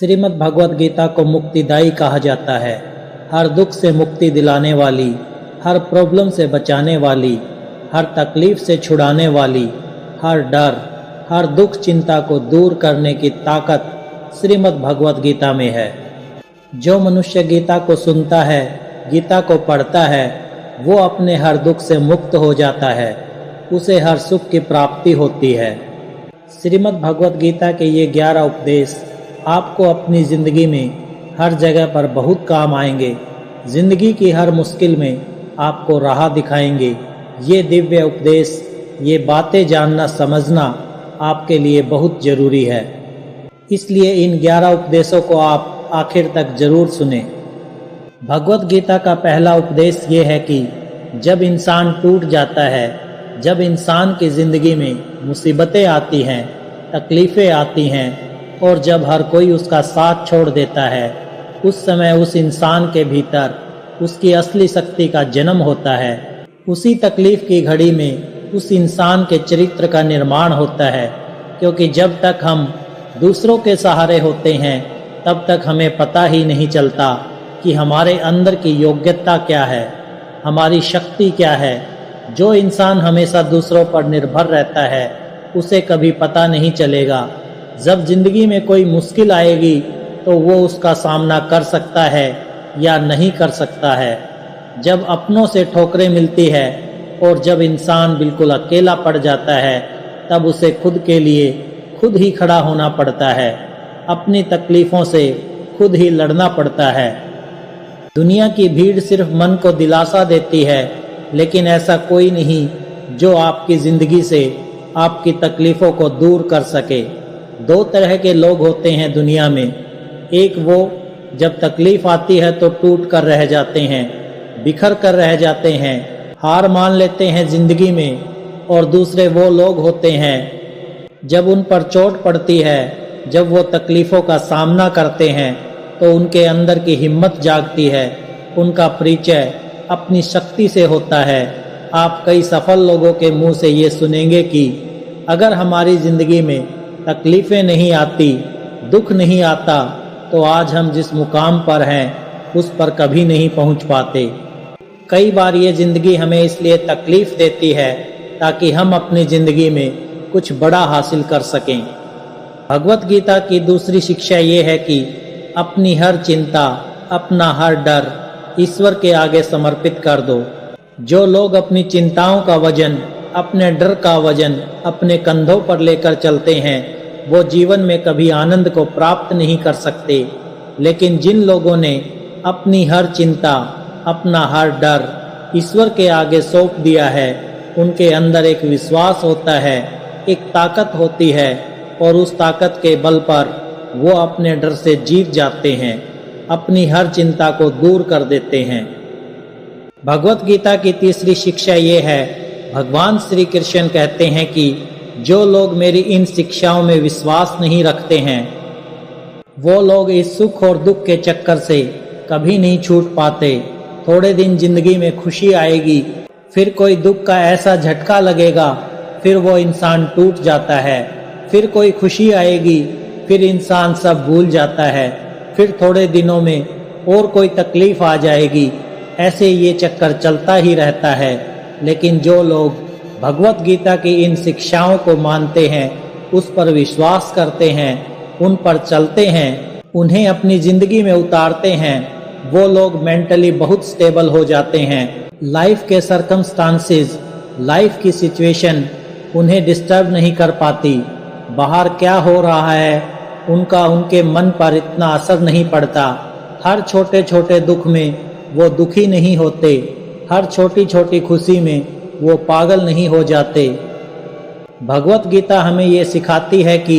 श्रीमद् भगवत गीता को मुक्तिदायी कहा जाता है। हर दुख से मुक्ति दिलाने वाली, हर प्रॉब्लम से बचाने वाली, हर तकलीफ से छुड़ाने वाली, हर डर, हर दुख चिंता को दूर करने की ताकत श्रीमद् भगवत गीता में है। जो मनुष्य गीता को सुनता है, गीता को पढ़ता है, वो अपने हर दुख से मुक्त हो जाता है, उसे हर सुख की प्राप्ति होती है। श्रीमद् भगवत गीता के ये 11 उपदेश आपको अपनी ज़िंदगी में हर जगह पर बहुत काम आएंगे। ज़िंदगी की हर मुश्किल में आपको राह दिखाएंगे। ये दिव्य उपदेश, ये बातें जानना समझना आपके लिए बहुत ज़रूरी है। इसलिए इन 11 उपदेशों को आप आखिर तक जरूर सुने। भगवत गीता का पहला उपदेश ये है कि जब इंसान टूट जाता है, जब इंसान की ज़िंदगी में मुसीबतें आती हैं, तकलीफ़ें आती हैं और जब हर कोई उसका साथ छोड़ देता है, उस समय उस इंसान के भीतर उसकी असली शक्ति का जन्म होता है। उसी तकलीफ़ की घड़ी में उस इंसान के चरित्र का निर्माण होता है, क्योंकि जब तक हम दूसरों के सहारे होते हैं तब तक हमें पता ही नहीं चलता कि हमारे अंदर की योग्यता क्या है, हमारी शक्ति क्या है। जो इंसान हमेशा दूसरों पर निर्भर रहता है उसे कभी पता नहीं चलेगा। जब जिंदगी में कोई मुश्किल आएगी तो वो उसका सामना कर सकता है या नहीं कर सकता है। जब अपनों से ठोकरें मिलती है और जब इंसान बिल्कुल अकेला पड़ जाता है, तब उसे खुद के लिए खुद ही खड़ा होना पड़ता है, अपनी तकलीफ़ों से खुद ही लड़ना पड़ता है। दुनिया की भीड़ सिर्फ मन को दिलासा देती है, लेकिन ऐसा कोई नहीं जो आपकी ज़िंदगी से आपकी तकलीफ़ों को दूर कर सके। 2 तरह के लोग होते हैं दुनिया में। एक वो जब तकलीफ़ आती है तो टूट कर रह जाते हैं, बिखर कर रह जाते हैं, हार मान लेते हैं ज़िंदगी में। और दूसरे वो लोग होते हैं जब उन पर चोट पड़ती है, जब वो तकलीफ़ों का सामना करते हैं तो उनके अंदर की हिम्मत जागती है, उनका परिचय अपनी शक्ति से होता है। आप कई सफल लोगों के मुंह से ये सुनेंगे कि अगर हमारी ज़िंदगी में तकलीफ़ें नहीं आती, दुख नहीं आता, तो आज हम जिस मुकाम पर हैं उस पर कभी नहीं पहुंच पाते। कई बार ये ज़िंदगी हमें इसलिए तकलीफ़ देती है ताकि हम अपनी ज़िंदगी में कुछ बड़ा हासिल कर सकें। भगवत गीता की दूसरी शिक्षा ये है कि अपनी हर चिंता, अपना हर डर ईश्वर के आगे समर्पित कर दो। जो लोग अपनी चिंताओं का वजन, अपने डर का वजन अपने कंधों पर लेकर चलते हैं, वो जीवन में कभी आनंद को प्राप्त नहीं कर सकते। लेकिन जिन लोगों ने अपनी हर चिंता, अपना हर डर ईश्वर के आगे सौंप दिया है, उनके अंदर एक विश्वास होता है, एक ताकत होती है और उस ताकत के बल पर वो अपने डर से जीत जाते हैं, अपनी हर चिंता को दूर कर देते हैं। भगवत गीता की तीसरी शिक्षा ये है, भगवान श्री कृष्ण कहते हैं कि जो लोग मेरी इन शिक्षाओं में विश्वास नहीं रखते हैं, वो लोग इस सुख और दुख के चक्कर से कभी नहीं छूट पाते। थोड़े दिन जिंदगी में खुशी आएगी, फिर कोई दुख का ऐसा झटका लगेगा, फिर वो इंसान टूट जाता है। फिर कोई खुशी आएगी, फिर इंसान सब भूल जाता है। फिर थोड़े दिनों में और कोई तकलीफ आ जाएगी। ऐसे ये चक्कर चलता ही रहता है। लेकिन जो लोग भगवत गीता की इन शिक्षाओं को मानते हैं, उस पर विश्वास करते हैं, उन पर चलते हैं, उन्हें अपनी ज़िंदगी में उतारते हैं, वो लोग मेंटली बहुत स्टेबल हो जाते हैं। लाइफ के सर्कमस्टांसेस, लाइफ की सिचुएशन उन्हें डिस्टर्ब नहीं कर पाती। बाहर क्या हो रहा है उनका उनके मन पर इतना असर नहीं पड़ता। हर छोटे छोटे दुख में वो दुखी नहीं होते, हर छोटी छोटी खुशी में वो पागल नहीं हो जाते। भगवत गीता हमें ये सिखाती है कि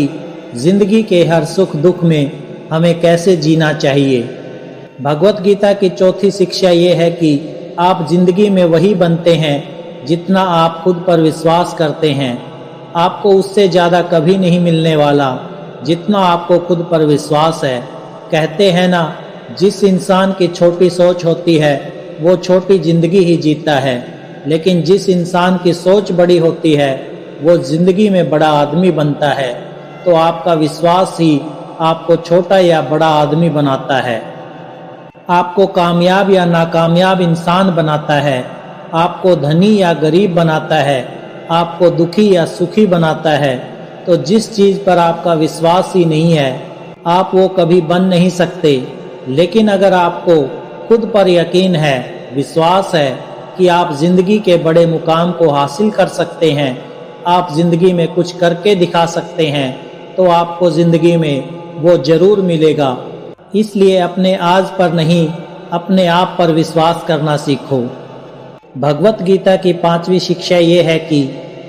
जिंदगी के हर सुख दुख में हमें कैसे जीना चाहिए। भगवत गीता की चौथी शिक्षा ये है कि आप जिंदगी में वही बनते हैं जितना आप खुद पर विश्वास करते हैं। आपको उससे ज़्यादा कभी नहीं मिलने वाला जितना आपको खुद पर विश्वास है। कहते हैं ना, जिस इंसान की छोटी सोच होती है वो छोटी जिंदगी ही जीता है, लेकिन जिस इंसान की सोच बड़ी होती है वो जिंदगी में बड़ा आदमी बनता है। तो आपका विश्वास ही आपको छोटा या बड़ा आदमी बनाता है, आपको कामयाब या नाकामयाब इंसान बनाता है, आपको धनी या गरीब बनाता है, आपको दुखी या सुखी बनाता है। तो जिस चीज़ पर आपका विश्वास ही नहीं है, आप वो कभी बन नहीं सकते। लेकिन अगर आपको खुद पर यकीन है, विश्वास है कि आप जिंदगी के बड़े मुकाम को हासिल कर सकते हैं, आप जिंदगी में कुछ करके दिखा सकते हैं, तो आपको जिंदगी में वो जरूर मिलेगा। इसलिए अपने आज पर नहीं, अपने आप पर विश्वास करना सीखो। भगवत गीता की 5वीं शिक्षा ये है कि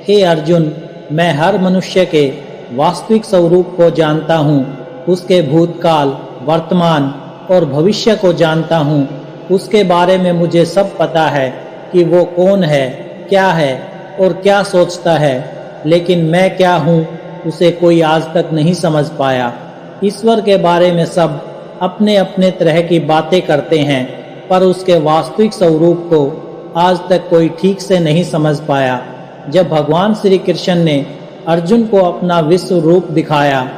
हे अर्जुन, मैं हर मनुष्य के वास्तविक स्वरूप को जानता हूँ, उसके भूतकाल, वर्तमान और भविष्य को जानता हूँ। उसके बारे में मुझे सब पता है कि वो कौन है, क्या है और क्या सोचता है, लेकिन मैं क्या हूँ उसे कोई आज तक नहीं समझ पाया। ईश्वर के बारे में सब अपने अपने तरह की बातें करते हैं, पर उसके वास्तविक स्वरूप को आज तक कोई ठीक से नहीं समझ पाया। जब भगवान श्री कृष्ण ने अर्जुन को अपना विश्व रूप दिखाया,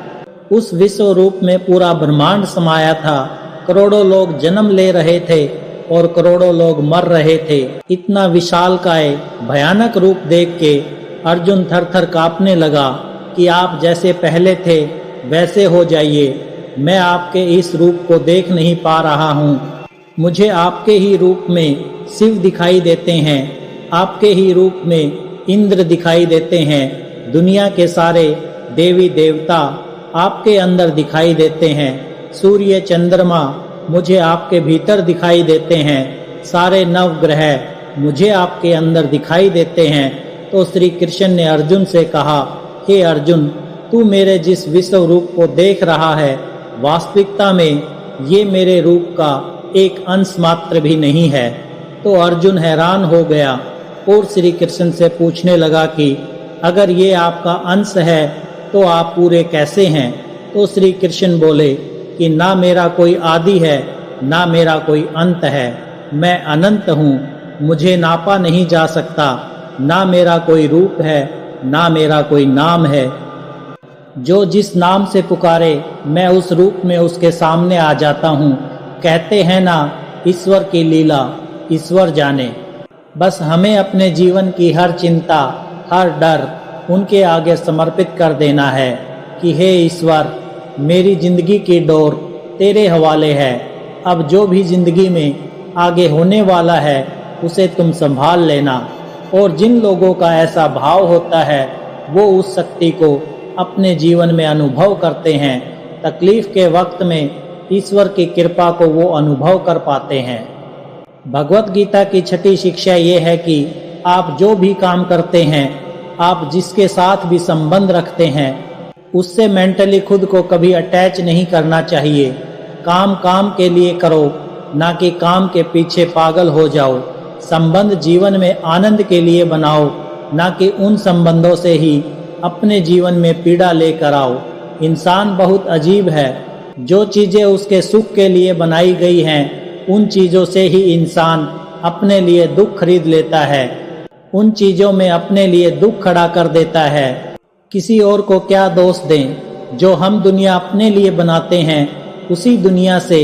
उस विश्व रूप में पूरा ब्रह्मांड समाया था। करोड़ों लोग जन्म ले रहे थे और करोड़ों लोग मर रहे थे। इतना विशालकाय भयानक रूप देख के अर्जुन थर थर कांपने लगा कि आप जैसे पहले थे वैसे हो जाइए। मैं आपके इस रूप को देख नहीं पा रहा हूँ। मुझे आपके ही रूप में शिव दिखाई देते हैं, आपके ही रूप में इंद्र दिखाई देते हैं। दुनिया के सारे देवी देवता आपके अंदर दिखाई देते हैं। सूर्य चंद्रमा मुझे आपके भीतर दिखाई देते हैं। सारे नवग्रह मुझे आपके अंदर दिखाई देते हैं। तो श्री कृष्ण ने अर्जुन से कहा, हे अर्जुन, तू मेरे जिस विश्व रूप को देख रहा है, वास्तविकता में ये मेरे रूप का एक अंश मात्र भी नहीं है। तो अर्जुन हैरान हो गया और श्री कृष्ण से पूछने लगा कि अगर ये आपका अंश है तो आप पूरे कैसे हैं? तो श्री कृष्ण बोले कि ना मेरा कोई आदि है, ना मेरा कोई अंत है। मैं अनंत हूँ, मुझे नापा नहीं जा सकता। ना मेरा कोई रूप है, ना मेरा कोई नाम है। जो जिस नाम से पुकारे, मैं उस रूप में उसके सामने आ जाता हूँ। कहते हैं ना, ईश्वर की लीला ईश्वर जाने। बस हमें अपने जीवन की हर चिंता, हर डर उनके आगे समर्पित कर देना है कि हे ईश्वर, मेरी जिंदगी की डोर तेरे हवाले है। अब जो भी जिंदगी में आगे होने वाला है उसे तुम संभाल लेना। और जिन लोगों का ऐसा भाव होता है वो उस शक्ति को अपने जीवन में अनुभव करते हैं। तकलीफ के वक्त में ईश्वर की कृपा को वो अनुभव कर पाते हैं। भगवत गीता की 6ठी शिक्षा ये है कि आप जो भी काम करते हैं, आप जिसके साथ भी संबंध रखते हैं, उससे मेंटली खुद को कभी अटैच नहीं करना चाहिए। काम काम के लिए करो, ना कि काम के पीछे पागल हो जाओ। संबंध जीवन में आनंद के लिए बनाओ, ना कि उन संबंधों से ही अपने जीवन में पीड़ा लेकर आओ। इंसान बहुत अजीब है। जो चीज़ें उसके सुख के लिए बनाई गई हैं, उन चीज़ों से ही इंसान अपने लिए दुख खरीद लेता है, उन चीज़ों में अपने लिए दुख खड़ा कर देता है। किसी और को क्या दोष दें? जो हम दुनिया अपने लिए बनाते हैं, उसी दुनिया से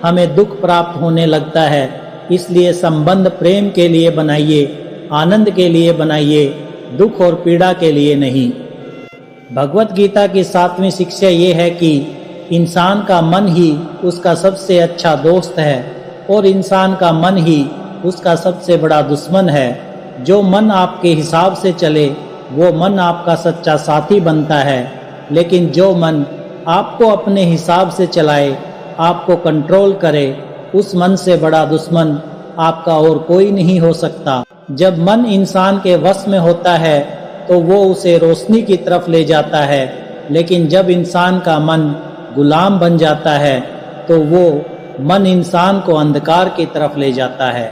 हमें दुख प्राप्त होने लगता है। इसलिए संबंध प्रेम के लिए बनाइए, आनंद के लिए बनाइए, दुख और पीड़ा के लिए नहीं। भगवत गीता की 7वीं शिक्षा ये है कि इंसान का मन ही उसका सबसे अच्छा दोस्त है और इंसान का मन ही उसका सबसे बड़ा दुश्मन है। जो मन आपके हिसाब से चले वो मन आपका सच्चा साथी बनता है, लेकिन जो मन आपको अपने हिसाब से चलाए, आपको कंट्रोल करे, उस मन से बड़ा दुश्मन आपका और कोई नहीं हो सकता। जब मन इंसान के वश में होता है तो वो उसे रोशनी की तरफ ले जाता है, लेकिन जब इंसान का मन गुलाम बन जाता है तो वो मन इंसान को अंधकार की तरफ ले जाता है।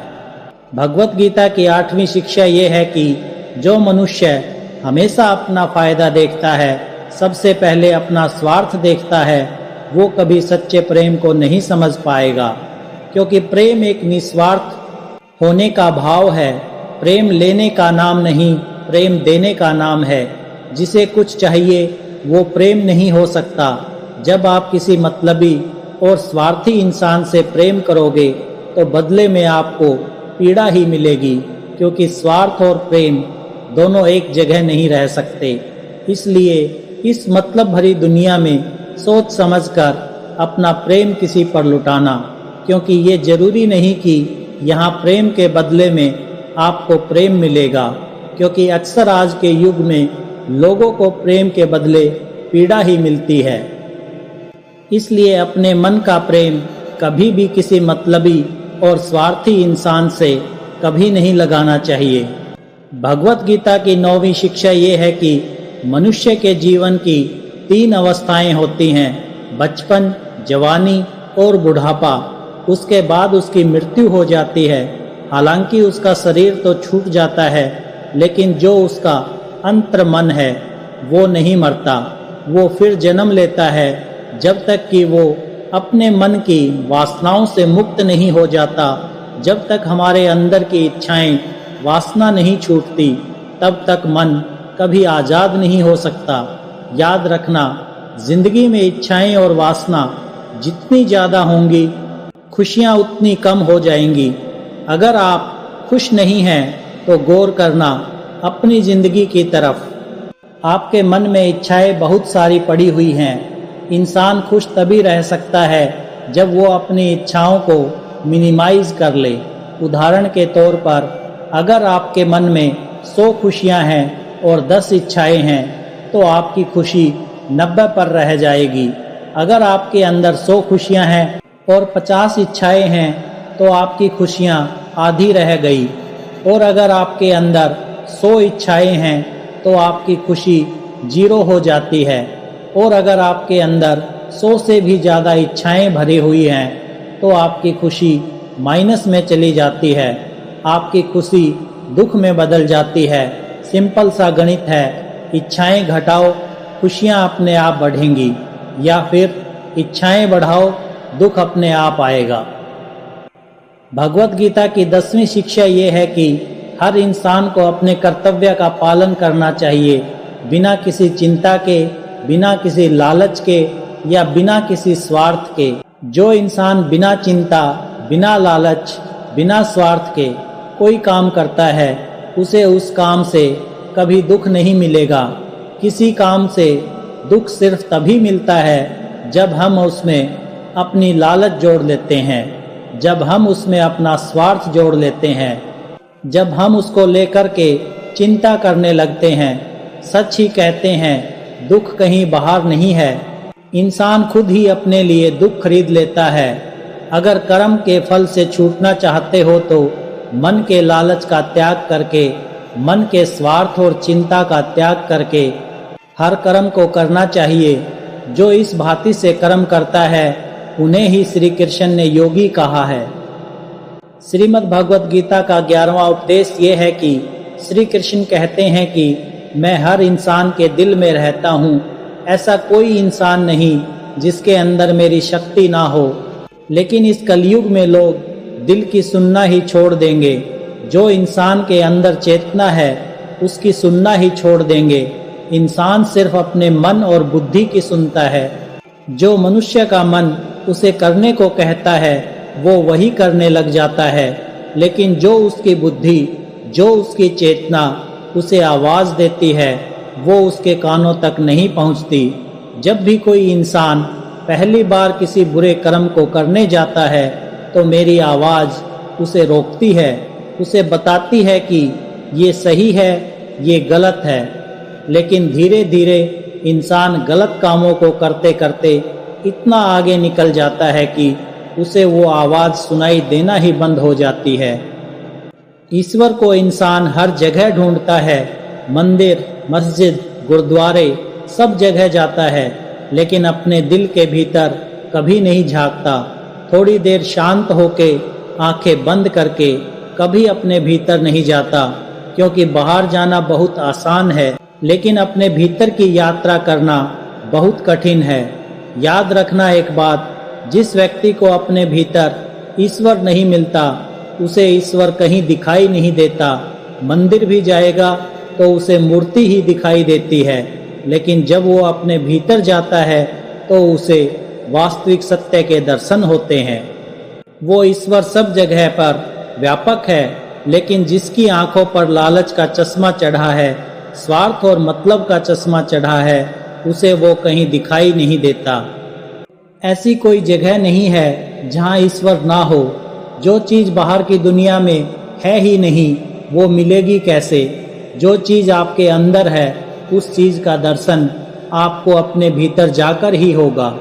भगवत गीता की 8वीं शिक्षा ये है कि जो मनुष्य हमेशा अपना फायदा देखता है, सबसे पहले अपना स्वार्थ देखता है, वो कभी सच्चे प्रेम को नहीं समझ पाएगा। क्योंकि प्रेम एक निस्वार्थ होने का भाव है। प्रेम लेने का नाम नहीं, प्रेम देने का नाम है। जिसे कुछ चाहिए वो प्रेम नहीं हो सकता। जब आप किसी मतलबी और स्वार्थी इंसान से प्रेम करोगे तो बदले में आपको पीड़ा ही मिलेगी, क्योंकि स्वार्थ और प्रेम दोनों एक जगह नहीं रह सकते। इसलिए इस मतलब भरी दुनिया में सोच समझकर अपना प्रेम किसी पर लुटाना, क्योंकि ये जरूरी नहीं कि यहाँ प्रेम के बदले में आपको प्रेम मिलेगा, क्योंकि अक्सर आज के युग में लोगों को प्रेम के बदले पीड़ा ही मिलती है। इसलिए अपने मन का प्रेम कभी भी किसी मतलबी और स्वार्थी इंसान से कभी नहीं लगाना चाहिए। भगवत गीता की 9वीं शिक्षा ये है कि मनुष्य के जीवन की 3 अवस्थाएं होती हैं, बचपन, जवानी और बुढ़ापा। उसके बाद उसकी मृत्यु हो जाती है। हालांकि उसका शरीर तो छूट जाता है, लेकिन जो उसका अंतर मन है वो नहीं मरता। वो फिर जन्म लेता है जब तक कि वो अपने मन की वासनाओं से मुक्त नहीं हो जाता। जब तक हमारे अंदर की इच्छाएं, वासना नहीं छूटती, तब तक मन कभी आज़ाद नहीं हो सकता। याद रखना, जिंदगी में इच्छाएं और वासना जितनी ज़्यादा होंगी, खुशियाँ उतनी कम हो जाएंगी। अगर आप खुश नहीं हैं तो गौर करना अपनी जिंदगी की तरफ। आपके मन में इच्छाएं बहुत सारी पड़ी हुई हैं। इंसान खुश तभी रह सकता है जब वो अपनी इच्छाओं को मिनिमाइज कर ले। उदाहरण के तौर पर, अगर आपके मन में 100 खुशियां हैं और 10 इच्छाएं हैं तो आपकी खुशी 90 पर रह जाएगी। अगर आपके अंदर 100 खुशियां हैं और 50 इच्छाएं हैं तो आपकी खुशियां आधी रह गई। और अगर आपके अंदर 100 इच्छाएं हैं तो आपकी खुशी 0 हो जाती है। और अगर आपके अंदर 100 से भी ज़्यादा इच्छाएं भरी हुई हैं तो आपकी खुशी माइनस में चली जाती है। आपकी खुशी दुख में बदल जाती है। सिंपल सा गणित है, इच्छाएं घटाओ, खुशियां अपने आप बढ़ेंगी, या फिर इच्छाएं बढ़ाओ, दुख अपने आप आएगा। भगवत गीता की 10वीं शिक्षा ये है कि हर इंसान को अपने कर्तव्य का पालन करना चाहिए, बिना किसी चिंता के, बिना किसी लालच के या बिना किसी स्वार्थ के। जो इंसान बिना चिंता, बिना लालच, बिना स्वार्थ के कोई काम करता है, उसे उस काम से कभी दुख नहीं मिलेगा। किसी काम से दुख सिर्फ तभी मिलता है जब हम उसमें अपनी लालच जोड़ लेते हैं, जब हम उसमें अपना स्वार्थ जोड़ लेते हैं, जब हम उसको लेकर के चिंता करने लगते हैं। सच ही कहते हैं, दुख कहीं बाहर नहीं है, इंसान खुद ही अपने लिए दुख खरीद लेता है। अगर कर्म के फल से छूटना चाहते हो तो मन के लालच का त्याग करके, मन के स्वार्थ और चिंता का त्याग करके हर कर्म को करना चाहिए। जो इस भांति से कर्म करता है उन्हें ही श्री कृष्ण ने योगी कहा है। श्रीमद् भगवत गीता का 11वां उपदेश ये है कि श्री कृष्ण कहते हैं कि मैं हर इंसान के दिल में रहता हूँ। ऐसा कोई इंसान नहीं जिसके अंदर मेरी शक्ति ना हो। लेकिन इस कलयुग में लोग दिल की सुनना ही छोड़ देंगे। जो इंसान के अंदर चेतना है उसकी सुनना ही छोड़ देंगे। इंसान सिर्फ अपने मन और बुद्धि की सुनता है। जो मनुष्य का मन उसे करने को कहता है वो वही करने लग जाता है। लेकिन जो उसकी बुद्धि, जो उसकी चेतना उसे आवाज देती है वो उसके कानों तक नहीं पहुंचती। जब भी कोई इंसान पहली बार किसी बुरे कर्म को करने जाता है तो मेरी आवाज उसे रोकती है, उसे बताती है कि ये सही है, ये गलत है। लेकिन धीरे धीरे इंसान गलत कामों को करते करते इतना आगे निकल जाता है कि उसे वो आवाज सुनाई देना ही बंद हो जाती है। ईश्वर को इंसान हर जगह ढूंढता है, मंदिर, मस्जिद, गुरुद्वारे सब जगह जाता है, लेकिन अपने दिल के भीतर कभी नहीं झांकता। थोड़ी देर शांत होके आंखें बंद करके कभी अपने भीतर नहीं जाता, क्योंकि बाहर जाना बहुत आसान है, लेकिन अपने भीतर की यात्रा करना बहुत कठिन है। याद रखना एक बात, जिस व्यक्ति को अपने भीतर ईश्वर नहीं मिलता उसे ईश्वर कहीं दिखाई नहीं देता। मंदिर भी जाएगा तो उसे मूर्ति ही दिखाई देती है, लेकिन जब वो अपने भीतर जाता है तो उसे वास्तविक सत्य के दर्शन होते हैं। वो ईश्वर सब जगह पर व्यापक है, लेकिन जिसकी आंखों पर लालच का चश्मा चढ़ा है, स्वार्थ और मतलब का चश्मा चढ़ा है, उसे वो कहीं दिखाई नहीं देता। ऐसी कोई जगह नहीं है जहाँ ईश्वर ना हो। जो चीज़ बाहर की दुनिया में है ही नहीं, वो मिलेगी कैसे? जो चीज़ आपके अंदर है, उस चीज़ का दर्शन आपको अपने भीतर जाकर ही होगा।